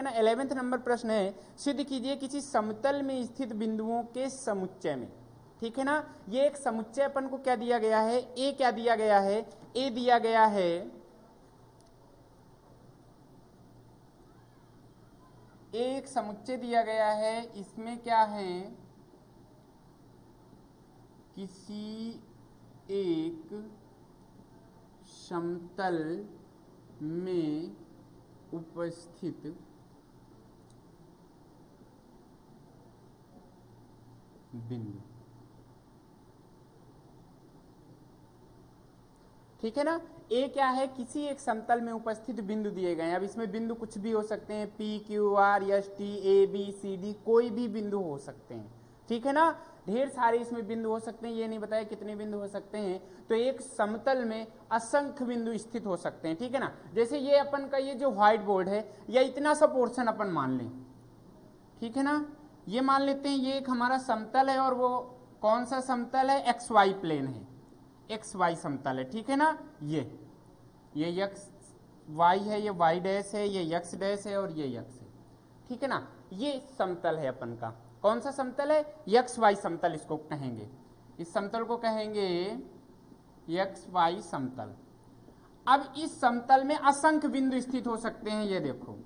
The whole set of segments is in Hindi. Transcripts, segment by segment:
ना 11वें नंबर प्रश्न है, सिद्ध कीजिए किसी समतल में स्थित बिंदुओं के समुच्चय में। ठीक है ना, ये एक समुच्चय अपन को क्या दिया गया है, ए क्या दिया गया है, ए दिया गया है, एक समुच्चय दिया गया है, इसमें क्या है, किसी एक समतल में उपस्थित बिंदु। ठीक है ना, ए क्या है, किसी एक समतल में उपस्थित बिंदु दिए गए हैं। अब इसमें बिंदु कुछ भी हो सकते हैं, P Q R S T A B C D, कोई भी बिंदु हो सकते हैं। ठीक है ना, ढेर सारे इसमें बिंदु हो सकते हैं, ये नहीं बताया कितने बिंदु हो सकते हैं। तो एक समतल में असंख्य बिंदु स्थित हो सकते हैं। ठीक है ना, जैसे ये अपन का ये जो व्हाइट बोर्ड है, या इतना सा पोर्शन अपन मान लें। ठीक है ना, ये मान लेते हैं ये एक हमारा समतल है, और वो कौन सा समतल है, एक्स वाई प्लेन है, एक्स वाई समतल है। ठीक है ना, ये एक्स वाई है, ये वाई डैश है, ये एक्स डैश है, और ये एक्स है। ठीक है ना, ये समतल है अपन का, कौन सा समतल है, एक्स वाई समतल इसको कहेंगे। इस समतल को कहेंगे एक्स वाई समतल। अब इस समतल में असंख्य बिंदु स्थित हो सकते हैं। ये देखो,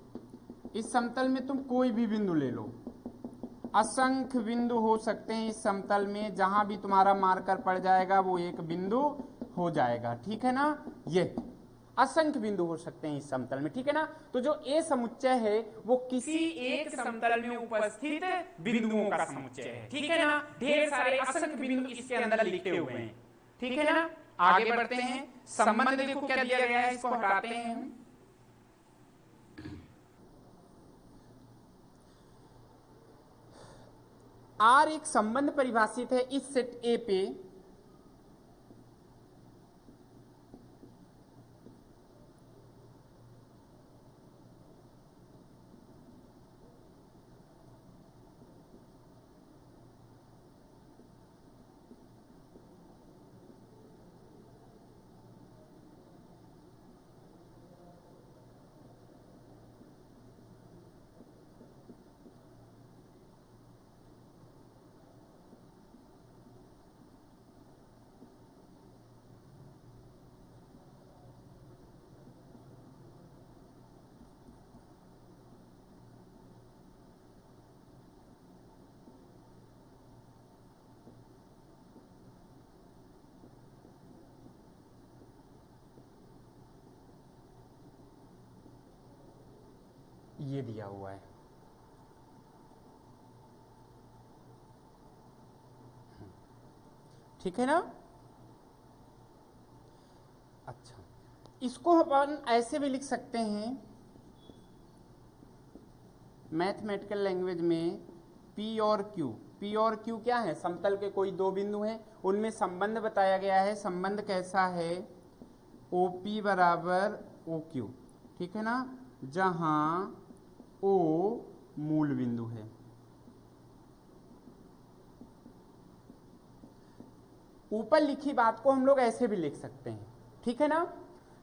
इस समतल में तुम कोई भी बिंदु ले लो, असंख्य बिंदु हो सकते हैं इस समतल में, जहां भी तुम्हारा मार्कर पड़ जाएगा वो एक बिंदु हो जाएगा। ठीक है ना, ये असंख्य बिंदु हो सकते हैं इस समतल में। ठीक है ना, तो जो ए समुच्चय है वो किसी एक समतल में उपस्थित बिंदुओं का समुच्चय है। ठीक है ना, ढेर सारे असंख्य बिंदु इसके अंदर लिखे हुए हैं। ठीक है ना, आगे बढ़ते हैं। संबंध देखो क्या दिया गया है, इसको हटाते हैं हम। आर एक संबंध परिभाषित है इस सेट ए पे, ये दिया हुआ है। ठीक है ना, अच्छा, इसको अपन ऐसे भी लिख सकते हैं मैथमेटिकल लैंग्वेज में, पी और क्यू। पी और क्यू क्या है, समतल के कोई दो बिंदु हैं, उनमें संबंध बताया गया है। संबंध कैसा है, ओ पी बराबर ओ क्यू। ठीक है ना, जहां ओ मूल बिंदु है। ऊपर लिखी बात को हम लोग ऐसे भी लिख सकते हैं। ठीक है ना,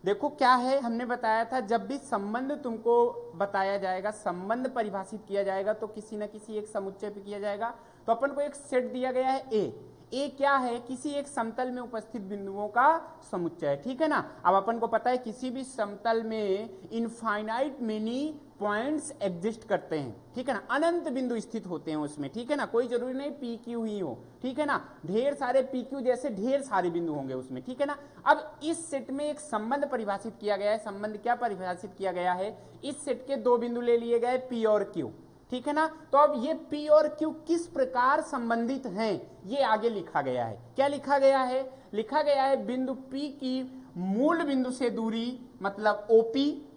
देखो क्या है, हमने बताया था जब भी संबंध तुमको बताया जाएगा, संबंध परिभाषित किया जाएगा, तो किसी न किसी एक समुच्चय पे किया जाएगा। तो अपन को एक सेट दिया गया है ए। ए क्या है, किसी एक समतल में उपस्थित बिंदुओं का समुच्चय है। ठीक है ना, अब अपन को पता है किसी भी समतल में इनफाइनाइट मेनी पॉइंट्स एग्जिस्ट करते हैं। ठीक है ना, अनंत बिंदु स्थित होते हैं उसमें। ठीक है ना, कोई जरूरी नहीं पी क्यू ही हो। ठीक है ना, ढेर सारे पी क्यू जैसे ढेर सारे बिंदु होंगे उसमें। ठीक है ना, अब इस सेट में एक संबंध परिभाषित किया गया है। संबंध क्या परिभाषित किया गया है, इस सेट के दो बिंदु ले लिए गए, पी और क्यू। ठीक है ना, तो अब ये पी और क्यू किस प्रकार संबंधित हैं, ये आगे लिखा गया है। क्या लिखा गया है, लिखा गया है बिंदु पी की मूल बिंदु से दूरी मतलब ओपी,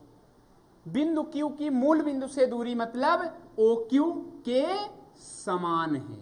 बिंदु क्यू की मूल बिंदु से दूरी मतलब ओ क्यू के समान है।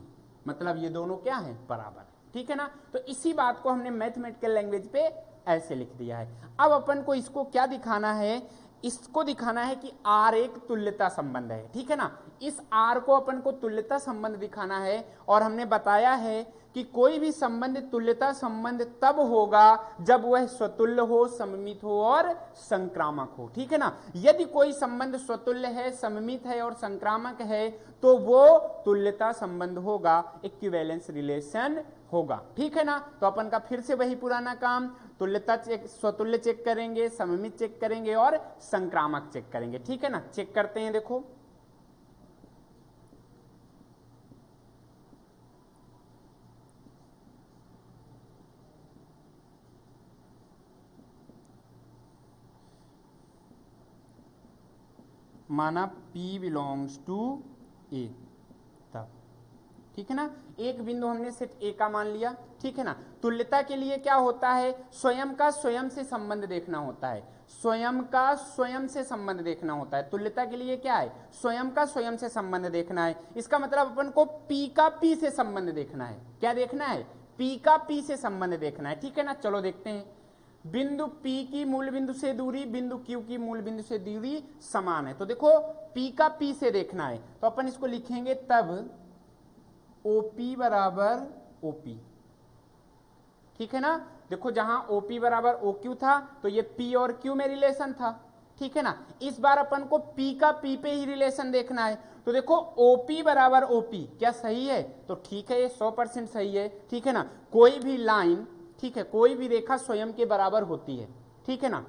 मतलब ये दोनों क्या है, बराबर है। ठीक है ना, तो इसी बात को हमने मैथमेटिकल लैंग्वेज पे ऐसे लिख दिया है। अब अपन को इसको क्या दिखाना है, इसको दिखाना है कि R एक तुल्यता संबंध है, ठीक है ना। इस R को अपन को तुल्यता संबंध दिखाना है, और हमने बताया है कि कोई भी संबंध तुल्यता संबंध तब होगा जब वह स्वतुल्य हो, सममित हो और संक्रामक हो, ठीक है ना। यदि कोई संबंध स्वतुल्य है, सममित है और संक्रामक है तो वो तुल्यता संबंध होगा, इक्विवेलेंस रिलेशन होगा, ठीक है ना। तो अपन का फिर से वही पुराना काम, तुल्यता चेक, स्वतुल्य चेक करेंगे, सममित चेक करेंगे और संक्रामक चेक करेंगे, ठीक है ना। चेक करते हैं, देखो माना P बिलोंग्स टू A, तब ठीक है ना। एक बिंदु हमने सेट ए का मान लिया, ठीक है ना। तुल्यता के लिए क्या होता है, स्वयं का स्वयं से संबंध देखना होता है, स्वयं का स्वयं से संबंध देखना होता है। तुल्यता के लिए क्या है, स्वयं का स्वयं से संबंध देखना है। इसका मतलब अपन को P का P से संबंध देखना है। क्या देखना है, P का P से संबंध देखना है, ठीक है ना। चलो देखते हैं, बिंदु P की मूल बिंदु से दूरी बिंदु Q की मूल बिंदु से दूरी समान है। तो देखो P का P से देखना है, तो अपन इसको लिखेंगे तब OP बराबर OP, ठीक है ना। देखो जहां OP बराबर OQ था तो ये P और Q में रिलेशन था, ठीक है ना। इस बार अपन को P का P पे ही रिलेशन देखना है, तो देखो OP बराबर OP क्या सही है, तो ठीक है, ये 100% सही है, ठीक है ना। कोई भी लाइन, ठीक है, कोई भी रेखा स्वयं के बराबर होती है, ठीक है ना।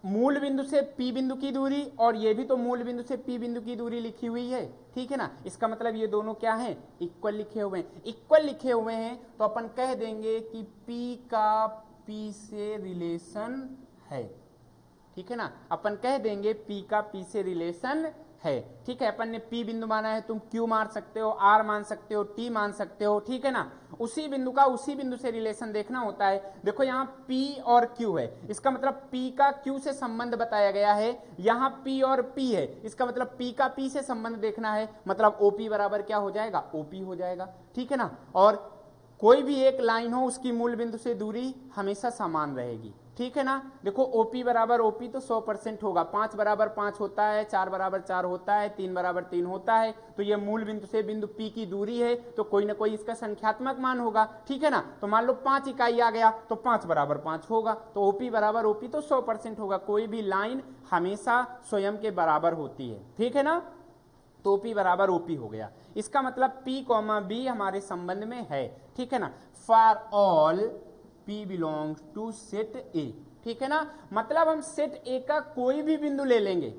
मूल बिंदु से P बिंदु की दूरी, और ये भी तो मूल बिंदु से P बिंदु की दूरी लिखी हुई है, ठीक है ना। इसका मतलब ये दोनों क्या हैं, इक्वल लिखे हुए हैं। इक्वल लिखे हुए हैं तो अपन कह देंगे कि P का P से रिलेशन है, ठीक है ना। अपन कह देंगे P का P से रिलेशन है, ठीक है। अपन ने P बिंदु माना है, तुम Q मान सकते हो, R मान सकते हो, T मान सकते हो, ठीक है ना। उसी बिंदु का उसी बिंदु से रिलेशन देखना होता है। देखो यहाँ P और Q है, इसका मतलब P का Q से संबंध बताया गया है। यहाँ P और P है, इसका मतलब P का P से संबंध देखना है, मतलब OP बराबर क्या हो जाएगा, OP हो जाएगा, ठीक है ना। और कोई भी एक लाइन हो उसकी मूल बिंदु से दूरी हमेशा समान रहेगी, ठीक है ना। देखो OP बराबर OP तो 100% होगा, 5 बराबर 5 होता है, 4 बराबर 4 होता है, 3 बराबर 3 होता है, तो ये मूल बिंदु से बिंदु P की दूरी है, तो कोई ना कोई इसका संख्यात्मक मान होगा, ठीक है ना। तो मान लो 5 इकाई आ गया तो 5 बराबर 5 होगा, तो OP बराबर OP तो 100% होगा। कोई भी लाइन हमेशा स्वयं के बराबर होती है, ठीक है ना। तो P बराबर OP हो गया। इसका मतलब P, B हमारे संबंध में है, ठीक है ना। For all P belongs to set A, ठीक है ना। मतलब हम सेट A का कोई भी बिंदु ले लेंगे,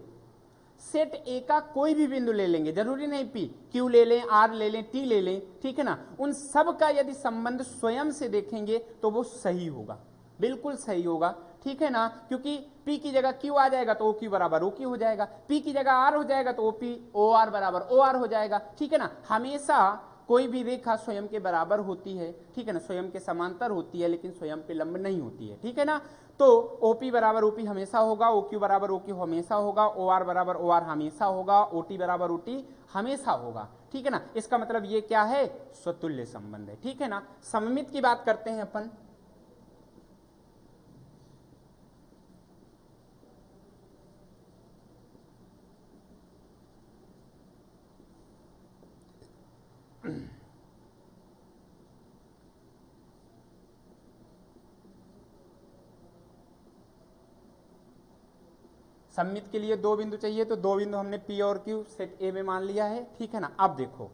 सेट A का कोई भी बिंदु ले लेंगे, जरूरी नहीं P, Q ले लें, R ले लें, T ले लें, ठीक है ना। उन सब का यदि संबंध स्वयं से देखेंगे तो वो सही होगा, बिल्कुल सही होगा, ठीक है ना। क्योंकि P की जगह Q आ जाएगा तो OQ बराबर OQ हो जाएगा, P की जगह R हो जाएगा तो OR बराबर OR हो जाएगा, ठीक है ना। हमेशा कोई भी रेखा स्वयं के बराबर होती है, ठीक है ना, स्वयं के समांतर होती है लेकिन स्वयं पे लंब नहीं होती है, ठीक है ना। तो OP बराबर OP हमेशा होगा, OQ बराबर OQ हमेशा होगा, OR बराबर OR हमेशा होगा, OT बराबर OT हमेशा होगा, ठीक है ना। इसका मतलब ये क्या है, स्वतुल्य संबंध है, ठीक है ना। सममित की बात करते हैं अपन। सममित के लिए दो बिंदु चाहिए, तो दो बिंदु हमने P और Q सेट A में मान लिया है, ठीक है ना। अब देखो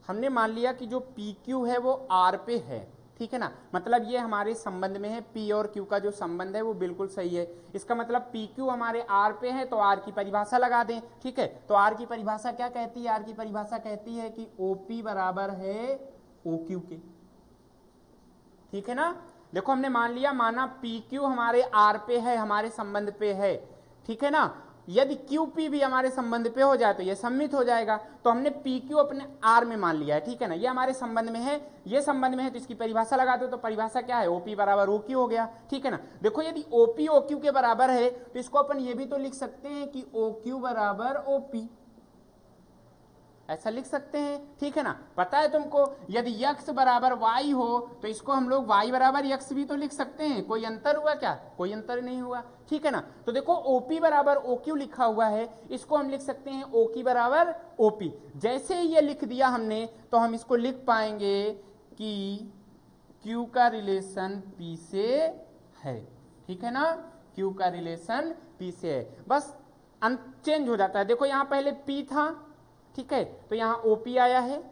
हमने मान लिया कि जो PQ है वो R पे है, ठीक है ना। मतलब ये हमारे संबंध में है, P और Q का जो संबंध है वो बिल्कुल सही है। इसका मतलब PQ हमारे R पे है तो R की परिभाषा लगा दें, ठीक है। तो R की परिभाषा क्या कहती है, R की परिभाषा कहती है कि OP बराबर है OQ के, ठीक है ना। देखो हमने मान लिया, माना PQ हमारे R पे है, हमारे संबंध पे है, ठीक है ना। यदि QP भी हमारे संबंध पे हो जाए तो ये सम्मित हो जाएगा। तो हमने PQ अपने R में मान लिया है, ठीक है ना। ये हमारे संबंध में है, ये संबंध में है, तो इसकी परिभाषा लगा दो, तो परिभाषा क्या है, OP बराबर OQ हो गया, ठीक है ना। देखो यदि OP OQ के बराबर है तो इसको अपन ये भी तो लिख सकते हैं कि OQ बराबर OP, ऐसा लिख सकते हैं, ठीक है ना। पता है तुमको, यदि x बराबर y हो तो इसको हम लोग y बराबर x भी तो लिख सकते हैं। कोई अंतर हुआ क्या? कोई अंतर नहीं हुआ, ठीक है ना। तो देखो OP बराबर OQ लिखा हुआ है, इसको हम लिख सकते हैं OQ बराबर OP। जैसे ही ये लिख दिया हमने तो हम इसको लिख पाएंगे कि Q का रिलेशन P से है, ठीक है ना। Q का रिलेशन P से है, बस चेंज हो जाता है। देखो यहाँ पहले P था, ठीक है, तो यहाँ OP आया है,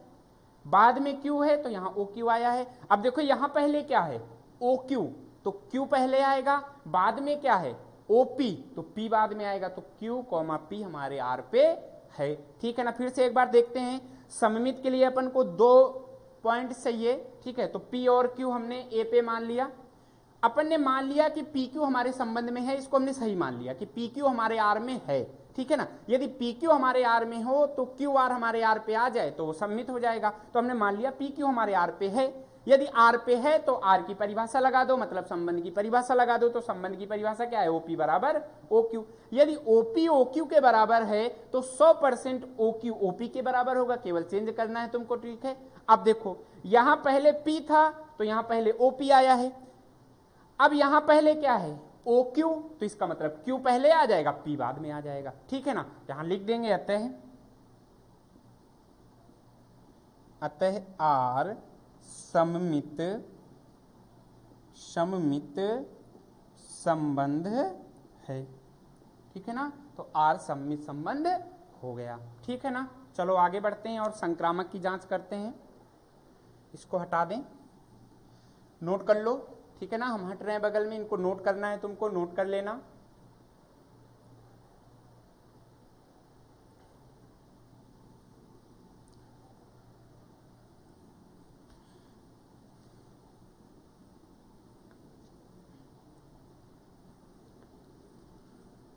बाद में Q है तो यहाँ OQ आया है। अब देखो यहाँ पहले क्या है? OQ, तो Q पहले आएगा, बाद में क्या है? OP, तो P बाद में आएगा, तो Q, P हमारे R पे है, ठीक है ना। फिर से एक बार देखते हैं, सममित के लिए अपन को 2 पॉइंट चाहिए, ठीक है। तो P और Q हमने A पे मान लिया, अपन ने मान लिया कि PQ हमारे संबंध में है, इसको हमने सही मान लिया कि PQ हमारे R में है, ठीक है ना। यदि PQ हमारे R में हो तो QR हमारे R पे आ जाए तो वो सम्मित हो जाएगा। तो हमने मान लिया PQ हमारे R पे है, यदि R पे है तो R की परिभाषा लगा दो, मतलब संबंध की परिभाषा लगा दो। तो संबंध की परिभाषा क्या है? OP बराबर OQ। यदि OP OQ के बराबर है तो 100% OQ OP के बराबर होगा, केवल चेंज करना है तुमको, ठीक है। अब देखो यहां पहले P था तो यहां पहले OP आया है, अब यहां पहले क्या है? OQ, तो इसका मतलब Q पहले आ जाएगा, P बाद में आ जाएगा, ठीक है ना। यहां लिख देंगे अतः R सममित संबंध है, ठीक है ना। तो R सममित संबंध हो गया, ठीक है ना। चलो आगे बढ़ते हैं और संक्रामक की जांच करते हैं। इसको हटा दें, नोट कर लो, ठीक है ना। हम हट रहे हैं बगल में, इनको नोट करना है तुमको, नोट कर लेना।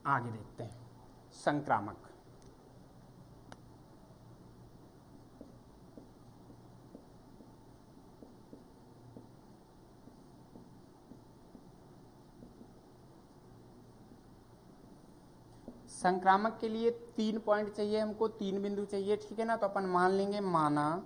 आगे देखते हैं संक्रामक। संक्रामक के लिए 3 पॉइंट चाहिए हमको, 3 बिंदु चाहिए, ठीक है ना। तो अपन मान लेंगे, माना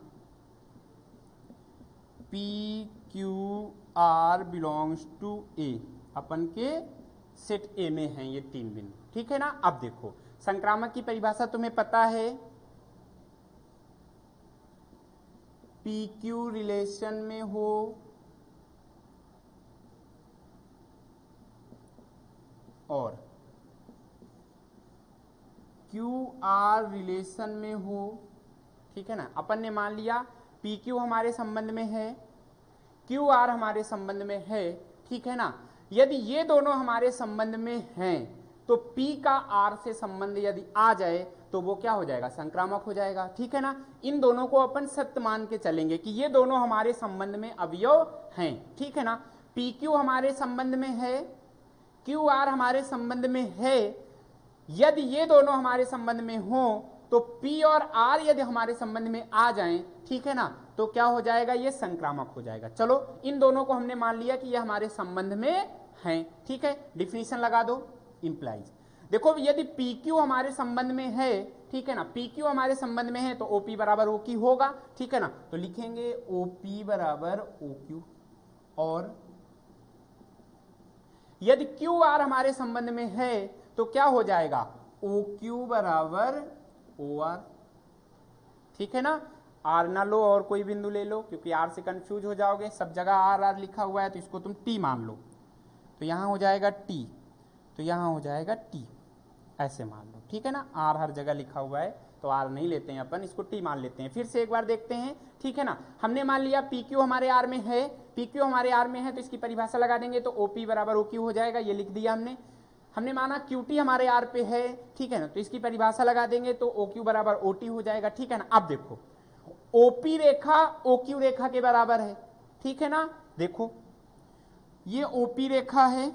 PQR बिलोंग्स टू A, अपन के सेट A में हैं ये 3 बिंदु, ठीक है ना। अब देखो संक्रामक की परिभाषा तुम्हें पता है, PQ रिलेशन में हो और QR रिलेशन में हो, ठीक है ना। अपन ने मान लिया PQ हमारे संबंध में है, QR हमारे संबंध में है, ठीक है ना। यदि ये दोनों हमारे संबंध में हैं तो P का R से संबंध यदि आ जाए तो वो क्या हो जाएगा? संक्रामक हो जाएगा, ठीक है ना। इन दोनों को अपन सत्य मान के चलेंगे कि ये दोनों हमारे संबंध में अवयव हैं, ठीक है ना। PQ हमारे संबंध में है, QR हमारे संबंध में है, यदि ये दोनों हमारे संबंध में हो तो P और R यदि हमारे संबंध में आ जाएं, ठीक है ना, तो क्या हो जाएगा? ये संक्रामक हो जाएगा। चलो इन दोनों को हमने मान लिया कि ये हमारे संबंध में हैं, ठीक है। डिफिनीशन लगा दो, इंप्लाइज। देखो यदि PQ हमारे संबंध में है, ठीक है ना, PQ हमारे संबंध में है तो OP बराबर OQ होगा, ठीक है ना। तो लिखेंगे OP बराबर OQ, और यदि QR हमारे संबंध में है तो क्या हो जाएगा? OQ बराबर OR, ठीक है ना। R ना लो और कोई बिंदु ले लो, क्योंकि R से कंफ्यूज हो जाओगे, सब जगह R लिखा हुआ है तो इसको तुम T मान लो। तो यहां हो जाएगा T, तो यहां हो जाएगा T, ऐसे मान लो, ठीक है ना। R हर जगह लिखा हुआ है तो R नहीं लेते हैं अपन, इसको T मान लेते हैं। फिर से एक बार देखते हैं, ठीक है ना। हमने मान लिया PQ हमारे R में है, PQ हमारे R में है तो इसकी परिभाषा लगा देंगे तो OP बराबर OQ हो जाएगा, ये लिख दिया हमने माना QT हमारे R पे है, ठीक है ना, तो इसकी परिभाषा लगा देंगे तो OQ बराबर OT हो जाएगा, ठीक है ना। अब देखो OP रेखा OQ रेखा के बराबर है, ठीक है ना। देखो ये OP रेखा है,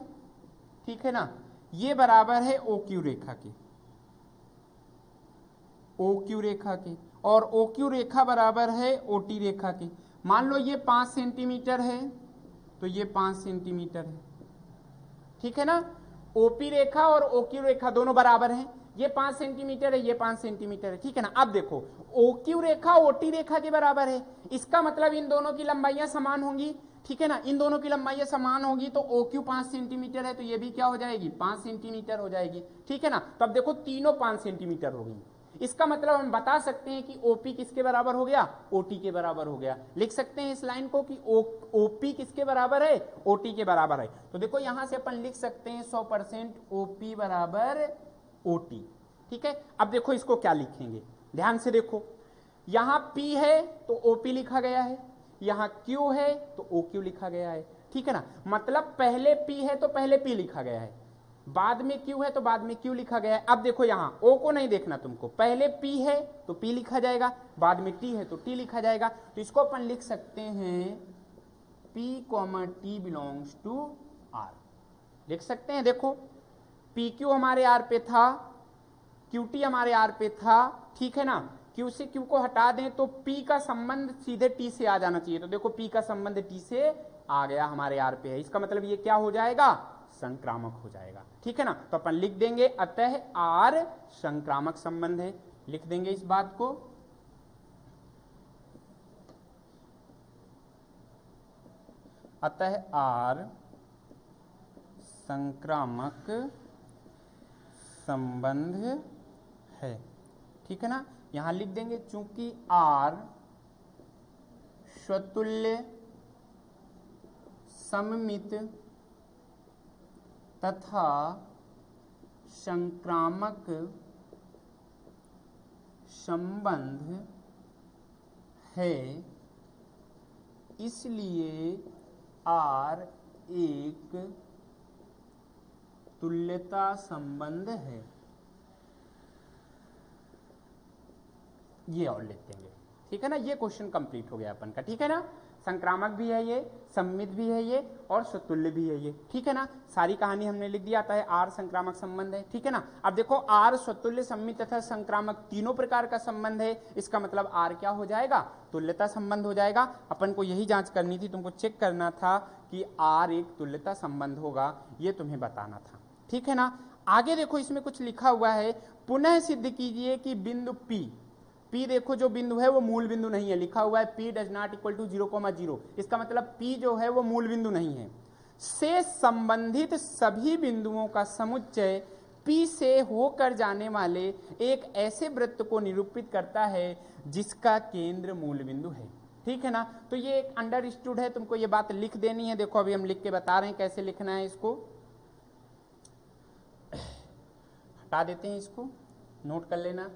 ठीक है ना, ये बराबर है OQ रेखा के, OQ रेखा के, और OQ रेखा बराबर है OT रेखा के। मान लो ये 5 सेंटीमीटर है तो ये 5 सेंटीमीटर है, ठीक है ना। OP रेखा और OQ रेखा दोनों बराबर हैं, ये 5 सेंटीमीटर है, ये 5 सेंटीमीटर है, ठीक है ना। अब देखो OQ रेखा OT रेखा के बराबर है, इसका मतलब इन दोनों की लंबाइयां समान होंगी, ठीक है ना। इन दोनों की लंबाइयां समान होगी तो OQ 5 सेंटीमीटर है तो ये भी क्या हो जाएगी 5 सेंटीमीटर हो जाएगी, ठीक है ना। तो अब देखो तीनों 5 सेंटीमीटर हो गई, इसका मतलब हम बता सकते हैं कि OP किसके बराबर हो गया OT के बराबर हो गया। लिख सकते हैं इस लाइन को कि OP किसके बराबर है OT के बराबर है। तो देखो यहां से अपन लिख सकते हैं 100% OP बराबर OT, ठीक है। अब देखो इसको क्या लिखेंगे, ध्यान से देखो, यहां P है तो OP लिखा गया है, यहां Q है तो OQ लिखा गया है, ठीक है ना। मतलब पहले P है तो पहले P लिखा गया है, बाद में Q है तो बाद में Q लिखा गया है। अब देखो यहां O को नहीं देखना तुमको, पहले P है तो P लिखा जाएगा, बाद में T है तो T लिखा जाएगा। तो इसको अपन लिख सकते हैं P, T belongs to R, लिख सकते हैं। देखो PQ हमारे R पे था, QT हमारे R पे था, ठीक है ना। Q से Q को हटा दें तो P का संबंध सीधे T से आ जाना चाहिए, तो देखो P का संबंध T से आ गया, हमारे R पे है, इसका मतलब ये क्या हो जाएगा संक्रामक हो जाएगा, ठीक है ना। तो अपन लिख देंगे अतः R संक्रामक संबंध है, लिख देंगे इस बात को। अतः R संक्रामक संबंध है, ठीक है ना। यहां लिख देंगे चूंकि R स्वतुल्य सममित तथा संक्रामक संबंध है, इसलिए R एक तुल्यता संबंध है, ये और लिख देंगे, ठीक है ना। ये क्वेश्चन कंप्लीट हो गया अपन का, ठीक है ना। संक्रामक भी है ये, सम्मित भी है ये और स्वतुल्य भी है ये, ठीक है ना। सारी कहानी हमने लिख दिया था, R संक्रामक संबंध है, ठीक है ना। अब देखो R स्वतुल्य, सम्मित तथा संक्रामक तीनों प्रकार का संबंध है, इसका मतलब R क्या हो जाएगा तुल्यता संबंध हो जाएगा। अपन को यही जांच करनी थी, तुमको चेक करना था कि R एक तुल्यता संबंध होगा, ये तुम्हें बताना था, ठीक है ना। आगे देखो इसमें कुछ लिखा हुआ है, पुनः सिद्ध कीजिए कि बिंदु P देखो जो बिंदु है वो मूल बिंदु नहीं है, लिखा हुआ है P does not equal to 0,0, इसका मतलब P जो है वो मूल बिंदु नहीं है, से संबंधित सभी बिंदुओं का समुच्चय P से होकर जाने वाले एक ऐसे वृत्त को निरूपित करता है जिसका केंद्र मूल बिंदु है, ठीक है ना। तो ये एक अंडरस्टूड है, तुमको ये बात लिख देनी है। देखो अभी हम लिख के बता रहे हैं कैसे लिखना है, इसको हटा देते हैं, इसको नोट कर लेना,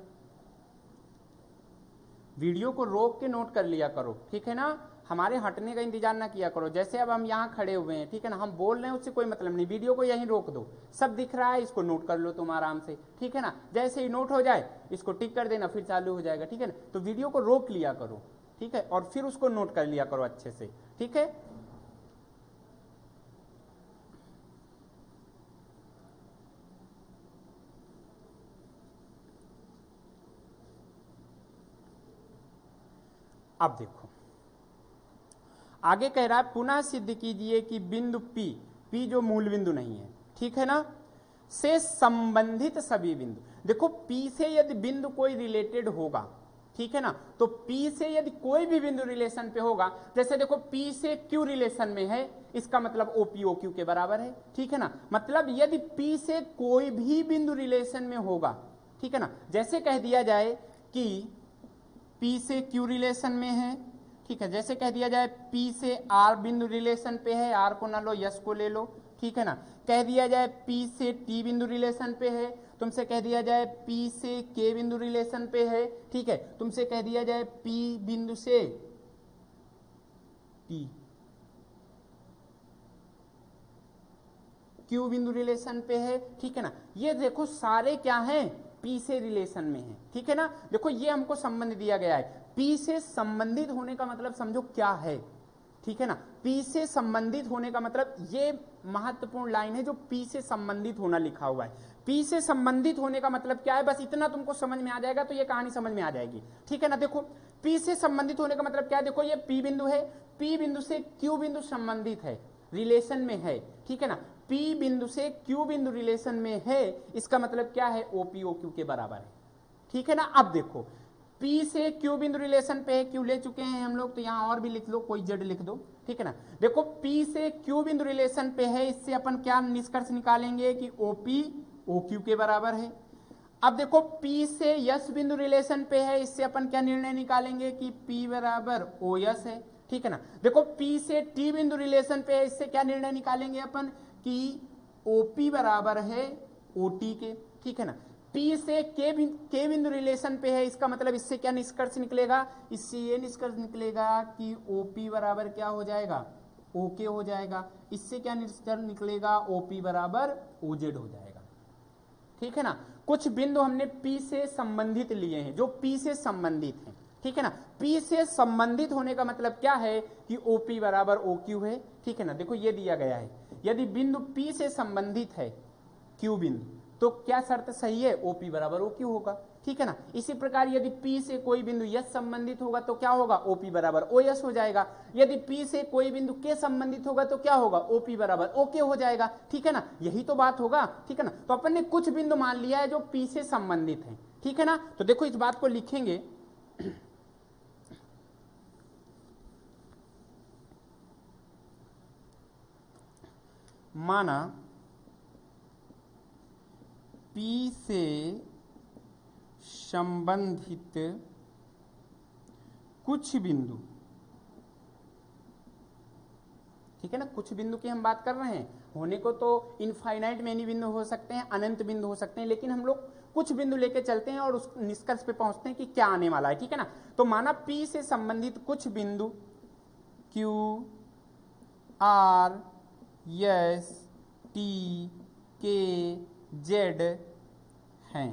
वीडियो को रोक के नोट कर लिया करो, ठीक है ना। हमारे हटने का इंतजार ना किया करो, जैसे अब हम यहाँ खड़े हुए हैं, ठीक है ना, हम बोल रहे हैं उससे कोई मतलब नहीं, वीडियो को यहीं रोक दो, सब दिख रहा है, इसको नोट कर लो तुम आराम से, ठीक है ना। जैसे ही नोट हो जाए इसको टिक कर देना, फिर चालू हो जाएगा, ठीक है ना। तो वीडियो को रोक लिया करो, ठीक है, और फिर उसको नोट कर लिया करो अच्छे से, ठीक है। अब देखो आगे कह रहा है, पुनः सिद्ध कीजिए कि बिंदु P जो मूल बिंदु नहीं है, ठीक है ना, से संबंधित सभी बिंदु। देखो P से यदि बिंदु कोई रिलेटेड होगा, ठीक है ना, तो P से यदि कोई भी बिंदु रिलेशन पे होगा, जैसे देखो P से Q रिलेशन में है, इसका मतलब OP OQ के बराबर है, ठीक है ना। मतलब यदि P से कोई भी बिंदु रिलेशन में होगा, ठीक है ना, जैसे कह दिया जाए कि P से Q रिलेशन में है, ठीक है, जैसे कह दिया जाए P से R बिंदु रिलेशन पे है, R को ना लो यस को ले लो, ठीक है ना। कह दिया जाए P से T बिंदु रिलेशन पे है, तुमसे कह दिया जाए P से K बिंदु रिलेशन पे है, ठीक है, तुमसे कह दिया जाए P बिंदु से T Q बिंदु रिलेशन पे है, ठीक है ना। ये देखो सारे क्या हैं P से रिलेशन में है, ठीक है ना। देखो ये हमको संबंध दिया गया है, P से संबंधित होने का मतलब समझो क्या है, ठीक है ना। P से संबंधित होने का मतलब, ये महत्वपूर्ण लाइन है जो P से संबंधित होना लिखा हुआ है। P से संबंधित होने का मतलब क्या है, बस इतना तुमको समझ में आ जाएगा तो ये कहानी समझ में आ जाएगी, ठीक है ना। देखो P से संबंधित होने का मतलब क्या है, देखो ये P बिंदु है, P बिंदु से Q बिंदु संबंधित है, रिलेशन में है, ठीक है ना, P बिंदु से Q बिंदु रिलेशन में है, इसका मतलब क्या है, OP OQ के बराबर है, ठीक है ना। अब देखो P से Q बिंदु रिलेशन पे है, Q ले चुके हैं हम लोग, तो यहां और भी लिख लो, कोई Z लिख दो, ठीक है ना। देखो P से Q बिंदु रिलेशन पे है, इससे अपन क्या निष्कर्ष निकालेंगे कि OP OQ के बराबर है। अब देखो P से S बिंदु रिलेशन पे है, इससे अपन क्या निर्णय निकालेंगे कि P बराबर OS है, ठीक है ना। देखो P से T बिंदु रिलेशन पे है, इससे क्या निर्णय निकालेंगे अपन कि OP बराबर है OT के, ठीक है ना। P से K बिंदु रिलेशन पे है, इसका मतलब इससे क्या निष्कर्ष निकलेगा, इससे ये निष्कर्ष निकलेगा कि OP बराबर क्या हो जाएगा, OK हो जाएगा। इससे क्या निष्कर्ष निकलेगा, OP बराबर OZ हो जाएगा, ठीक है ना। कुछ बिंदु हमने P से संबंधित लिए हैं, जो P से संबंधित हैं, ठीक है ना। P से संबंधित होने का मतलब क्या है कि OP बराबर OQ है, ठीक है ना। देखो ये दिया गया है, यदि बिंदु P से संबंधित है Q बिंदु, तो क्या शर्त सही है, OP बराबर OQ होगा, ठीक है ना। इसी प्रकार यदि P से कोई बिंदु S संबंधित होगा तो क्या होगा, OP बराबर OS हो जाएगा। यदि P से कोई बिंदु K संबंधित होगा तो क्या होगा, OP बराबर OK हो जाएगा, ठीक है ना। यही तो बात होगा, ठीक है ना। तो अपन ने कुछ बिंदु मान लिया है जो P से संबंधित है, ठीक है ना। तो देखो इस बात को लिखेंगे, माना P से संबंधित कुछ बिंदु, ठीक है ना, कुछ बिंदु की हम बात कर रहे हैं, होने को तो इनफाइनाइट मेनी बिंदु हो सकते हैं, अनंत बिंदु हो सकते हैं, लेकिन हम लोग कुछ बिंदु लेके चलते हैं और उस निष्कर्ष पे पहुंचते हैं कि क्या आने वाला है, ठीक है ना। तो माना P से संबंधित कुछ बिंदु Q R S T K Z हैं,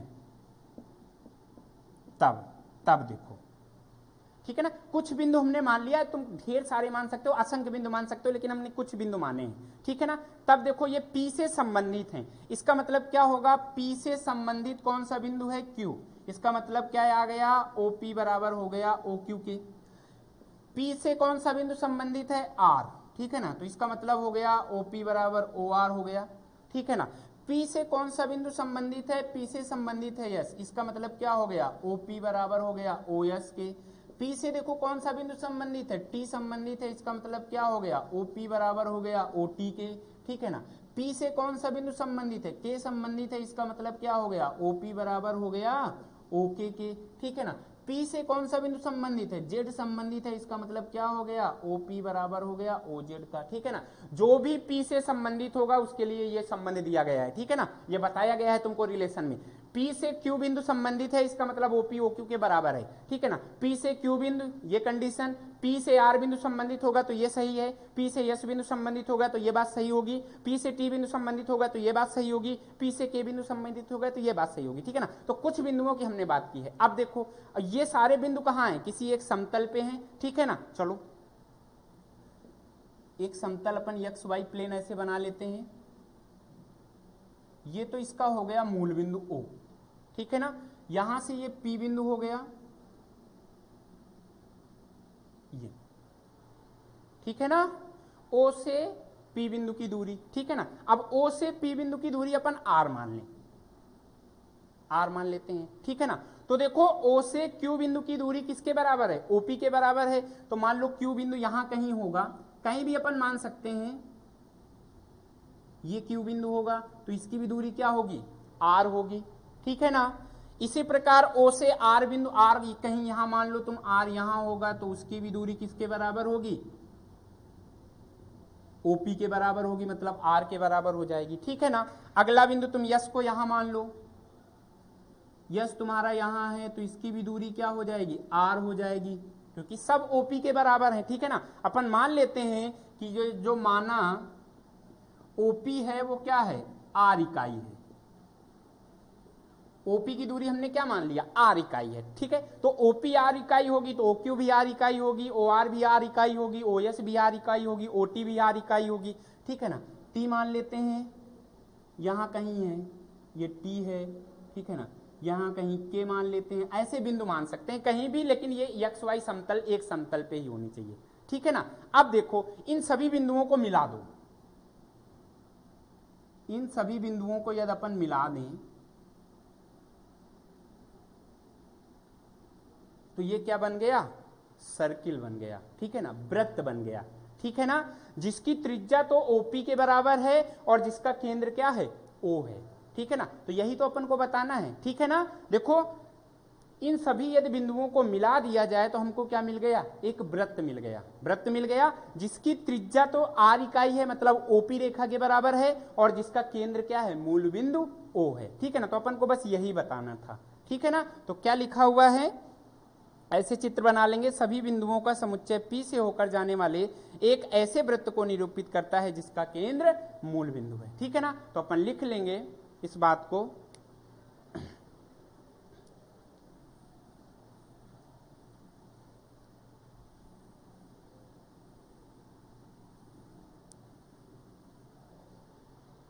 तब देखो, ठीक है ना। कुछ बिंदु हमने मान लिया है, तुम ढेर सारे मान सकते हो, असंख्य बिंदु मान सकते हो, लेकिन हमने कुछ बिंदु माने हैं, ठीक है ना। तब देखो ये P से संबंधित हैं, इसका मतलब क्या होगा, P से संबंधित कौन सा बिंदु है, Q, इसका मतलब क्या आ गया, OP बराबर हो गया OQ के। P से कौन सा बिंदु संबंधित है, R, ठीक है ना, तो इसका मतलब हो गया OP बराबर OR हो गया, ठीक है ना। P से कौन सा बिंदु संबंधित है, P से संबंधित है S, इसका मतलब क्या हो गया, OP बराबर हो गया OS के। P से देखो कौन सा बिंदु संबंधित है, T संबंधित है, इसका मतलब क्या हो गया, OP बराबर हो गया OT के, ठीक है ना। P से कौन सा बिंदु संबंधित है, K संबंधित है, इसका मतलब क्या हो गया, OP बराबर हो गया OK के, ठीक है ना। P से कौन सा बिंदु संबंधित है, Z संबंधित है, इसका मतलब क्या हो गया, OP बराबर हो गया OZ का, ठीक है ना। जो भी P से संबंधित होगा उसके लिए ये संबंध दिया गया है, ठीक है ना, ये बताया गया है तुमको रिलेशन में। P से Q बिंदु संबंधित है, इसका मतलब OP OQ के बराबर है, ठीक है ना। P से Q बिंदु, ये कंडीशन, P से R बिंदु संबंधित होगा तो ये सही है, P से S बिंदु संबंधित होगा तो ये बात सही होगी, P से T बिंदु संबंधित होगा तो ये बात सही होगी, P से K बिंदु संबंधित होगा तो ये बात सही होगी, ठीक है ना। तो कुछ बिंदुओं की हमने बात की है। अब देखो ये सारे बिंदु कहाँ हैं, किसी एक समतल पे हैं, ठीक है ना। चलो एक समतल अपन XY प्लेन ऐसे बना लेते हैं, ये तो इसका हो गया मूल बिंदु O, ठीक है ना। यहां से ये P बिंदु हो गया ये, ठीक है ना, O से P बिंदु की दूरी, ठीक है ना। अब O से P बिंदु की दूरी अपन R मान लें, R मान लेते हैं, ठीक है ना। तो देखो O से Q बिंदु की दूरी किसके बराबर है, OP के बराबर है। तो मान लो Q बिंदु यहां कहीं होगा, कहीं भी अपन मान सकते हैं, ये Q बिंदु होगा तो इसकी भी दूरी क्या होगी, R होगी, ठीक है ना। इसी प्रकार O से R बिंदु, R कहीं यहां मान लो तुम, R यहां होगा तो उसकी भी दूरी किसके बराबर होगी, OP के बराबर होगी, मतलब R के बराबर हो जाएगी, ठीक है ना। अगला बिंदु तुम यस को यहां मान लो, यस तुम्हारा यहां है तो इसकी भी दूरी क्या हो जाएगी, R हो जाएगी, क्योंकि सब OP के बराबर है, ठीक है ना। अपन मान लेते हैं कि जो माना OP है वो क्या है, R इकाई है, OP की दूरी हमने क्या मान लिया, R इकाई है, ठीक है। तो OP R इकाई होगी तो OQ भी R इकाई होगी, OR भी R इकाई होगी, OS भी R इकाई होगी, OT भी R इकाई होगी, ठीक है ना। T मान लेते हैं, यहां कहीं है ये T है, ठीक है ना, यहां कहीं K मान लेते हैं, ऐसे बिंदु मान सकते हैं कहीं भी, लेकिन ये XY समतल एक समतल पे ही होनी चाहिए, ठीक है ना। अब देखो इन सभी बिंदुओं को मिला दो, इन सभी बिंदुओं को यदि अपन मिला दें तो ये क्या बन गया, सर्किल बन गया, ठीक है ना, वृत्त बन गया, ठीक है ना, जिसकी त्रिज्या तो OP के बराबर है और जिसका केंद्र क्या है, O है, ठीक है ना। तो यही तो अपन को बताना है, ठीक है ना। देखो इन सभी यदि बिंदुओं को मिला दिया जाए तो हमको क्या मिल गया, एक वृत्त मिल गया, वृत्त मिल गया जिसकी त्रिज्या तो R इकाई है, मतलब OP रेखा के बराबर है, और जिसका केंद्र क्या है, मूल बिंदु O है, ठीक है ना। तो अपन को बस यही बताना था, ठीक है ना। तो क्या लिखा हुआ है, ऐसे चित्र बना लेंगे, सभी बिंदुओं का समुच्चय P से होकर जाने वाले एक ऐसे वृत्त को निरूपित करता है जिसका केंद्र मूल बिंदु है, ठीक है ना। तो अपन लिख लेंगे इस बात को,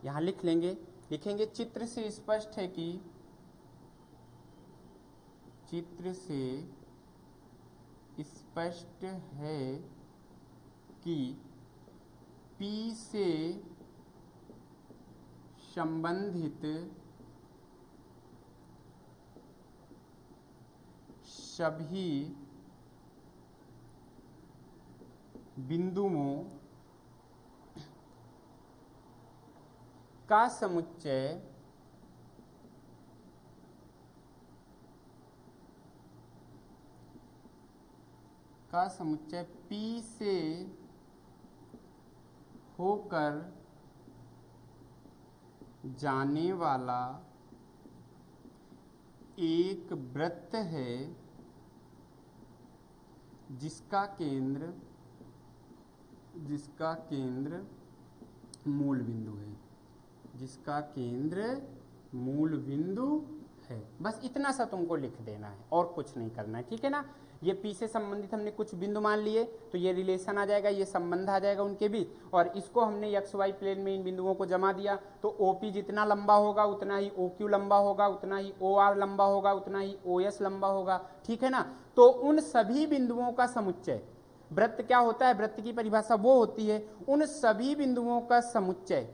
यहां लिख लेंगे, लिखेंगे चित्र से स्पष्ट है कि, चित्र से स्पष्ट है कि P से संबंधित सभी बिंदुओं का समुच्चय P से होकर जाने वाला एक वृत्त है जिसका केंद्र मूल बिंदु है, जिसका केंद्र मूल बिंदु है। बस इतना सा तुमको लिख देना है और कुछ नहीं करना है, ठीक है ना। ये P से संबंधित हमने कुछ बिंदु मान लिए तो ये रिलेशन आ जाएगा, ये संबंध आ जाएगा उनके बीच, और इसको हमने XY प्लेन में इन बिंदुओं को जमा दिया तो OP जितना लंबा होगा उतना ही OQ लंबा होगा, उतना ही OR लंबा होगा, उतना ही OS लंबा होगा, ठीक है ना। तो उन सभी बिंदुओं का समुच्चय, वृत्त क्या होता है, वृत्त की परिभाषा वो होती है उन सभी बिंदुओं का समुच्चय,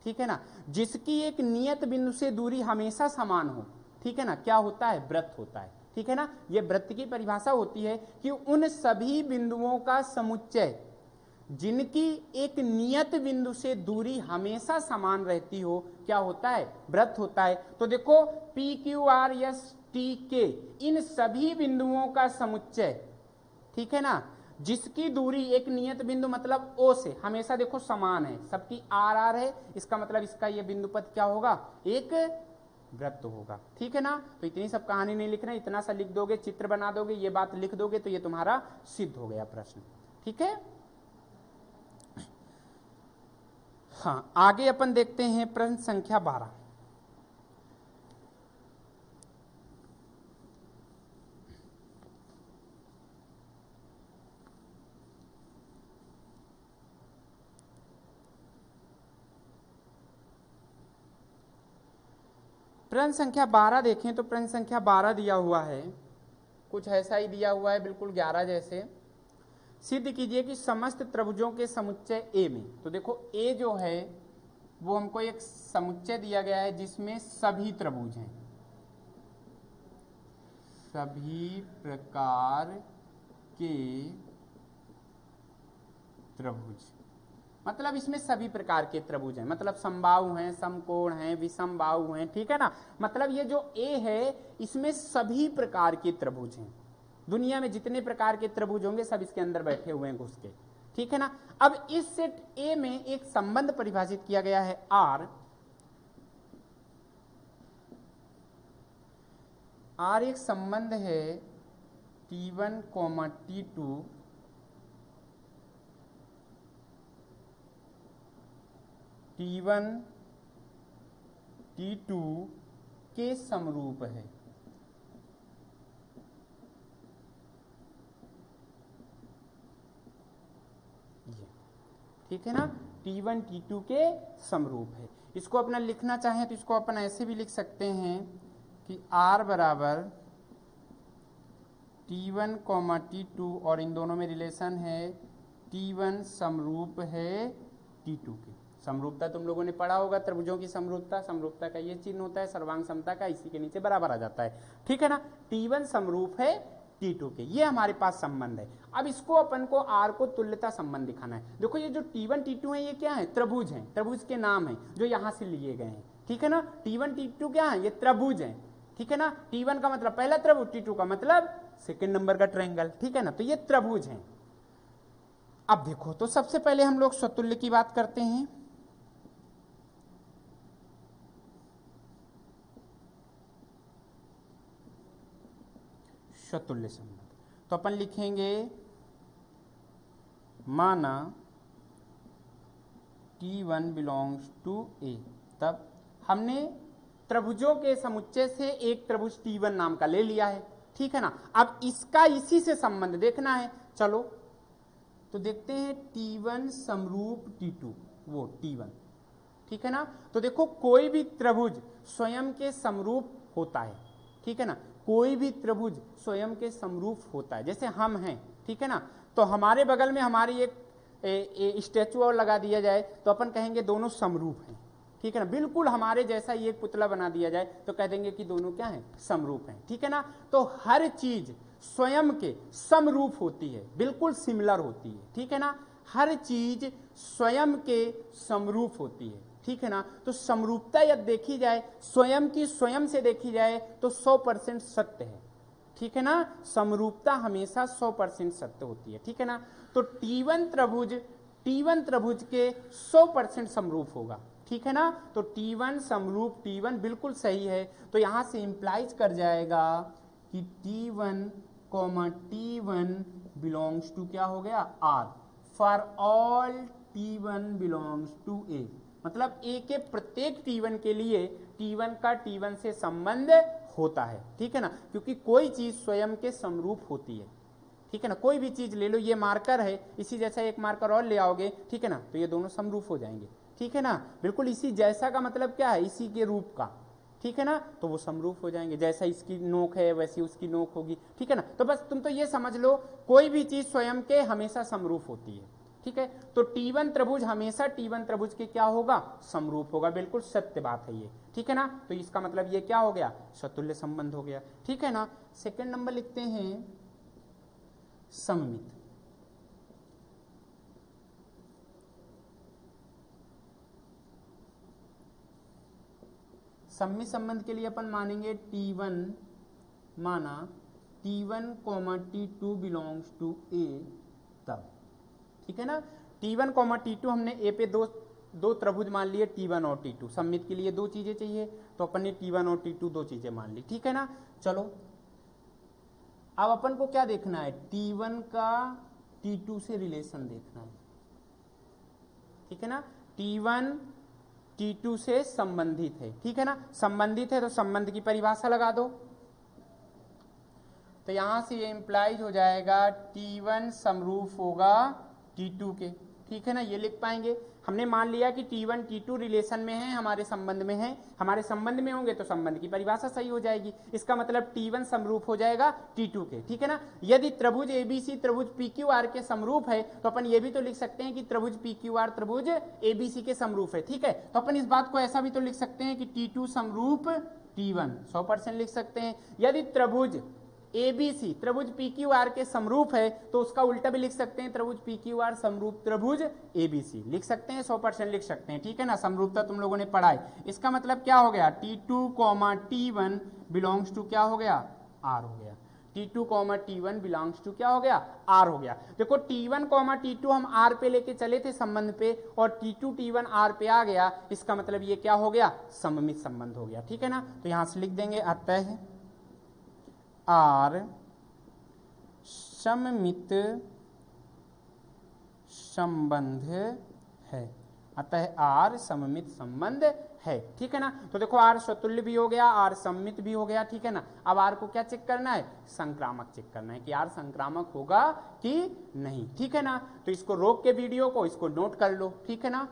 ठीक है ना, जिसकी एक नियत बिंदु से दूरी हमेशा समान हो, ठीक है ना, क्या होता है, वृत्त होता है, ठीक है ना। ये वृत्त की परिभाषा होती है कि उन सभी बिंदुओं का समुच्चय जिनकी एक नियत बिंदु से दूरी हमेशा समान रहती हो, क्या होता है, वृत्त होता है। तो देखो PQRSTK इन सभी बिंदुओं का समुच्चय, ठीक है ना, जिसकी दूरी एक नियत बिंदु मतलब O से हमेशा देखो समान है, सबकी RR है, इसका मतलब इसका ये बिंदु पथ क्या होगा, एक वृत्त होगा, ठीक है ना। तो इतनी सब कहानी नहीं लिखना, इतना सा लिख दोगे, चित्र बना दोगे, ये बात लिख दोगे तो ये तुम्हारा सिद्ध हो गया प्रश्न, ठीक है। हाँ, आगे अपन देखते हैं प्रश्न संख्या 12। प्रश्न संख्या 12 देखें तो प्रश्न संख्या 12 दिया हुआ है, कुछ ऐसा ही दिया हुआ है, बिल्कुल 11 जैसे। सिद्ध कीजिए कि समस्त त्रिभुजों के समुच्चय A में, तो देखो A जो है वो हमको एक समुच्चय दिया गया है जिसमें सभी त्रिभुज हैं, सभी प्रकार के त्रिभुज, मतलब इसमें सभी प्रकार के त्रिभुज हैं, मतलब समबाहु हैं, समकोण हैं, विषमबाहु हैं, ठीक है ना। मतलब ये जो A है इसमें सभी प्रकार के त्रिभुज हैं, दुनिया में जितने प्रकार के त्रिभुज होंगे सब इसके अंदर बैठे हुए हैं घुस के, ठीक है ना। अब इस सेट A में एक संबंध परिभाषित किया गया है R एक संबंध है T1, T2 T1, T2 के समरूप है, ठीक है ना, T1, T2 के समरूप है। इसको अपना लिखना चाहें तो इसको अपन ऐसे भी लिख सकते हैं कि R बराबर T1, T2 और इन दोनों में रिलेशन है T1 समरूप है T2 के समरूपता तुम लोगों ने पढ़ा होगा, त्रिभुजों की समरूपता, समरूपता का ये चिन्ह होता है, सर्वांग समता का, इसी के नीचे बराबर आ जाता है, ठीक है ना। T1 समरूप है T2 के, ये हमारे पास संबंध है। अब इसको अपन को R को तुल्यता संबंध दिखाना है। देखो ये जो T1 T2 है ये क्या है, त्रिभुज है, त्रिभुज के नाम है जो यहाँ से लिए गए हैं, ठीक है ना। T1 T2 क्या है, ये त्रिभुज है, ठीक है ना। T1 का मतलब पहला त्रिभुज, T2 का मतलब सेकंड नंबर का ट्रायंगल, ठीक है ना। तो ये त्रिभुज है। अब देखो तो सबसे पहले हम लोग स्वतुल्य की बात करते हैं। स्वतुल्य संबंध तो अपन लिखेंगे माना T1 बिलोंग्स टू A, तब हमने त्रिभुजों के समुच्चय से एक त्रिभुज T1 नाम का ले लिया है, ठीक है ना। अब इसका इसी से संबंध देखना है, चलो तो देखते हैं T1 समरूप T2, वो T1, ठीक है ना। तो देखो कोई भी त्रिभुज स्वयं के समरूप होता है, ठीक है ना। कोई भी त्रिभुज स्वयं के समरूप होता है, जैसे हम हैं, ठीक है ना। तो हमारे बगल में हमारी एक स्टैचू और लगा दिया जाए तो अपन कहेंगे दोनों समरूप हैं, ठीक है ना। बिल्कुल हमारे जैसा ही एक पुतला बना दिया जाए तो कह देंगे कि दोनों क्या हैं, समरूप हैं, ठीक है ना। तो हर चीज स्वयं के समरूप होती है, बिल्कुल सिमिलर होती है, ठीक है ना। हर चीज स्वयं के समरूप होती है, ठीक है ना। तो समरूपता यदि देखी जाए, स्वयं की स्वयं से देखी जाए तो 100% सत्य है, ठीक है ना। समरूपता हमेशा 100% सत्य होती है, ठीक है ना। तो T1 त्रिभुज के 100% समरूप होगा, ठीक है ना। तो T1 समरूप T1 बिल्कुल सही है। तो यहां से इंप्लाइज कर जाएगा कि T1 बिलोंग्स टू क्या हो गया, R, for all T1 belongs to A, मतलब A के प्रत्येक T1 के लिए T1 का T1 से संबंध होता है, ठीक है ना। क्योंकि कोई चीज स्वयं के समरूप होती है, ठीक है ना। कोई भी चीज ले लो, ये मार्कर है, इसी जैसा एक मार्कर और ले आओगे, ठीक है ना, तो ये दोनों समरूप हो जाएंगे, ठीक है ना। बिल्कुल इसी जैसा का मतलब क्या है, इसी के रूप का, ठीक है ना। तो वो समरूप हो जाएंगे, जैसा इसकी नोक है वैसी उसकी नोक होगी, ठीक है ना। तो बस तुम तो ये समझ लो कोई भी चीज स्वयं के हमेशा समरूप होती है, ठीक है। तो T1 त्रिभुज हमेशा T1 त्रिभुज के क्या होगा, समरूप होगा, बिल्कुल सत्य बात है ये, ठीक है ना। तो इसका मतलब ये क्या हो गया, स्वतुल्य संबंध हो गया, ठीक है ना। सेकंड नंबर लिखते हैं सममित। सममित संबंध के लिए अपन मानेंगे T1 माना T1, T2 belongs to A, तब, ठीक है ना। T1, T2 हमने A पे दो त्रिभुज मान लिए T1 और T2, सममित के लिए दो चीजें चाहिए तो अपन ने T1 और T2 दो चीजें मान ली, ठीक है ना। चलो अब अपन को क्या देखना है, T1 का T2 से रिलेशन देखना है, ठीक है ना। T1 T2 से संबंधित है, ठीक है ना। संबंधित है तो संबंध की परिभाषा लगा दो, तो यहां से ये इंप्लाइज हो जाएगा T1 समरूप होगा T2 के, ठीक है ना। ये लिख पाएंगे, हमने मान लिया कि T1 T2 रिलेशन में है, हमारे संबंध में है, हमारे संबंध में होंगे तो संबंध की परिभाषा सही हो जाएगी। इसका मतलब T1 समरूप हो जाएगा T2 के, ठीक है ना। यदि त्रिभुज ABC त्रिभुज PQR के समरूप है तो अपन ये भी तो लिख सकते हैं कि त्रिभुज PQR त्रिभुज ABC के समरूप है, ठीक है। तो अपन इस बात को ऐसा भी तो लिख सकते हैं कि T2 समरूप T1, 100% लिख सकते हैं। यदि त्रिभुज ABC त्रिभुज PQR के समरूप है तो उसका उल्टा भी लिख सकते हैं, त्रिभुज PQR समरूप त्रिभुज ABC लिख सकते हैं, 100% लिख सकते हैं, ठीक है ना। समरूपता तुम लोगों ने पढ़ा है। इसका मतलब क्या हो गया, T2, T1 बिलोंग्स टू क्या हो गया, R हो गया। T2, T1 बिलोंग्स टू क्या हो गया, R हो गया। देखो T1, T2 हम R पे लेके चले थे संबंध पे, और T2, T1 R पे आ गया, इसका मतलब ये क्या हो गया, सममित संबंध हो गया, ठीक है ना। तो यहां से लिख देंगे अतः R सममित संबंध है, अतः R सममित संबंध है, ठीक है ना। तो देखो R स्वतुल्य भी हो गया, R सममित भी हो गया, ठीक है ना। अब R को क्या चेक करना है, संक्रामक चेक करना है कि R संक्रामक होगा कि नहीं, ठीक है ना। तो इसको रोक के वीडियो को इसको नोट कर लो, ठीक है ना।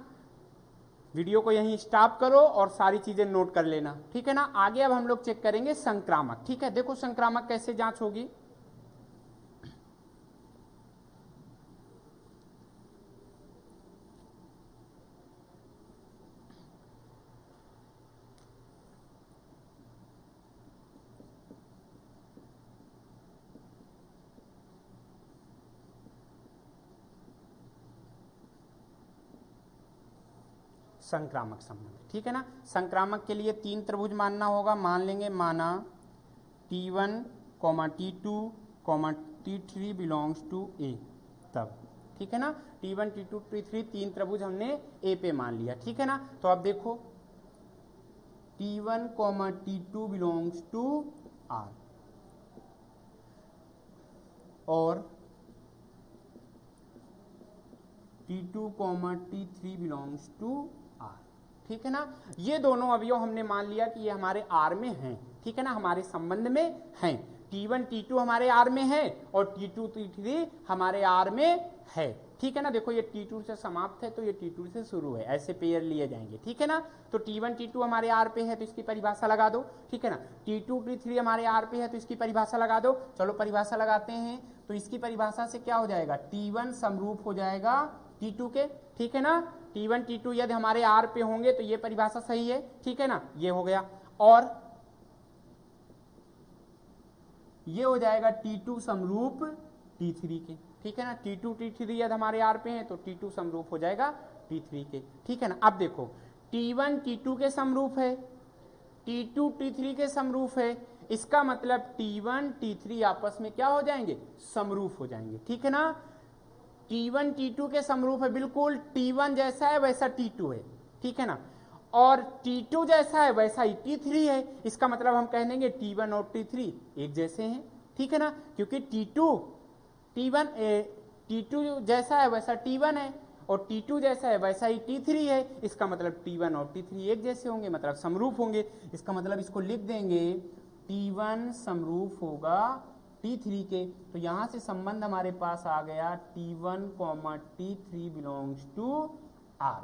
वीडियो को यहीं स्टॉप करो और सारी चीजें नोट कर लेना, ठीक है ना। आगे अब हम लोग चेक करेंगे संक्रामक, ठीक है। देखो संक्रामक कैसे जांच होगी, संक्रामक संबंध, ठीक है ना। संक्रामक के लिए 3 त्रिभुज मानना होगा, मान लेंगे, माना T1, T2, T3 belongs to A, तब ठीक है ना। T1, T2, T3 3 त्रिभुज हमने A पे मान लिया, ठीक है ना। तो अब देखो T1, T2 belongs to R और T2, T3 belongs to R, ठीक है ना। ये दोनों अवयव हमने मान लिया कि ये हमारे R में हैं, ठीक है ना, हमारे संबंध में हैं। T1, T2 हमारे R में है और T2, T3 हमारे R में है, ठीक है ना। देखो ये T2 से समाप्त है तो ये T2 से शुरू है, ऐसे पेयर लिए जाएंगे, ठीक है ना। तो T1, T2 हमारे R पे है तो इसकी परिभाषा लगा दो, ठीक है ना। T2, T3 हमारे R पे है तो इसकी परिभाषा लगा दो। चलो परिभाषा लगाते हैं, तो इसकी परिभाषा से क्या हो जाएगा, T1 समरूप हो जाएगा T2 के, ठीक है ना। T1, T2 यदि हमारे R पे होंगे तो ये परिभाषा सही है, ठीक है ना, ये हो गया। और ये हो जाएगा T2 समरूप T3 के, ठीक है ना। T2, T3 यदि हमारे R पे हैं तो T2 समरूप हो जाएगा T3 के, ठीक है ना। अब देखो T1 T2 के समरूप है, T2 T3 के समरूप है, इसका मतलब T1 T3 आपस में क्या हो जाएंगे, समरूप हो जाएंगे, ठीक है ना। T1 T2 के समरूप है, बिल्कुल T1 जैसा है वैसा T2 है, ठीक है ना। और T2 जैसा है वैसा ही T3 है, इसका मतलब हम कह देंगे T1 और T3 एक जैसे हैं, ठीक है ना, क्योंकि T2 जैसा है वैसा T1 है और T2 जैसा है वैसा ही T3 है, इसका मतलब T1 और T3 एक जैसे होंगे, मतलब समरूप होंगे। इसका मतलब इसको लिख देंगे T1 समरूप होगा T3 के। तो यहां से संबंध हमारे पास आ गया T1, T3 belongs to R,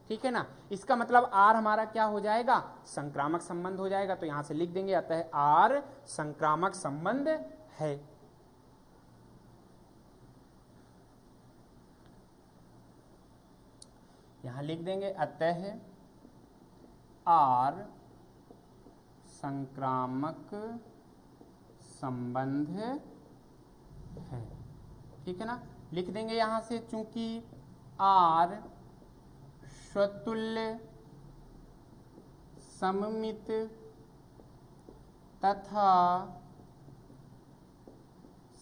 ठीक है ना। इसका मतलब R हमारा क्या हो जाएगा, संक्रामक संबंध हो जाएगा। तो यहां से लिख देंगे अतः R संक्रामक संबंध है। यहां लिख देंगे अतः R संक्रामक संबंध है, ठीक है ना। लिख देंगे यहां से, चूंकि R स्वतुल्य सममित तथा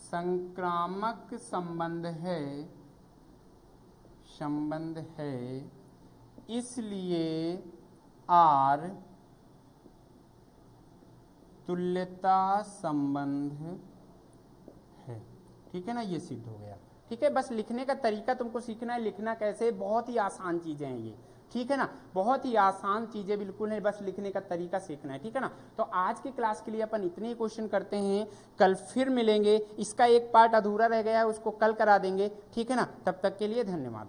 संक्रामक संबंध है, इसलिए R तुल्यता संबंध है, ठीक है ना। ये सिद्ध हो गया, ठीक है। बस लिखने का तरीका तुमको सीखना है, लिखना कैसे, बहुत ही आसान चीजें हैं ये, ठीक है ना, बहुत ही आसान चीजें बिल्कुल है, बस लिखने का तरीका सीखना है, ठीक है ना। तो आज की क्लास के लिए अपन इतने ही क्वेश्चन करते हैं, कल फिर मिलेंगे। इसका एक पार्ट अधूरा रह गया है, उसको कल करा देंगे, ठीक है ना। तब तक के लिए धन्यवाद।